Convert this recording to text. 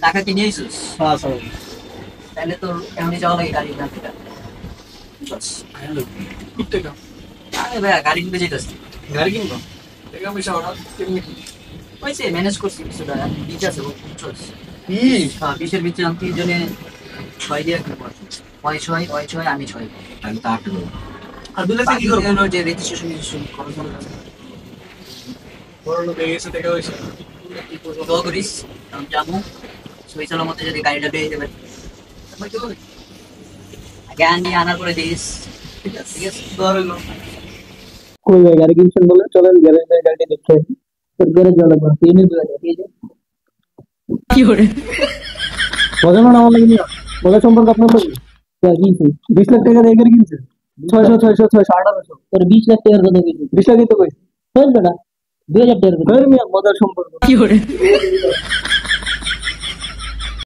টাকা কি নিয়েছিস? হ্যাঁ স্যার। তাহলে তোর এমনি যাওয়া লাগে গাড়ি না থেকে। হ্যালো, ঠিক টাকা আরে ভাইয়া গাড়ি কিনতে যেতেছি। গাড়ি কিনবো, টাকা পয়সা ওরা কেমনি কি? হয়েছে ম্যানেজ করছি কিছুটা, বীজ আছে বুঝছস? বিশ? হ্যাঁ বিশের ভিতরে আমি তিনজনে ছয় দিয়ে কিনবো আর কি। ওই ছয় আমি ছয়। আমি তো 8 দেবো। আর 2 লাখ টাকা বাকি কি করবো? হলো যে রেজিস্ট্রেশন খরচ হলো। বড় লোক হয়ে গেছে, টাকা পয়সা। দোয়া করিস আমি যাবো সই সালামতে যদি গাড়িটা পেয়ে যাবে। তারপর কি করবি? আগে নিয়ে আনার পরে দিস। ঠিক আছে, ঠিক আছে? দোয়া রইলো। কই ভাই গাড়ি কিনছেন বলে চলেন গ্যারেজে গাড়ি দেখে আসি। তোর গ্যারেজ যাওয়া লাগবে না, কিনে দিয়ে যাবে। কি করে? মজা না আমার লাগে মজা সম্পর্কে আপনার বলি কিনছে 20 লাখ টাকা দিয়ে গাড়ি কিনছে। 600 1800 তোর 20 লাখ টাকার কথা কইছি। 20 লাখই তো কইছি। হল বেটা 2000 টাকার কথা। মজার সম্পর্ক। কি করে?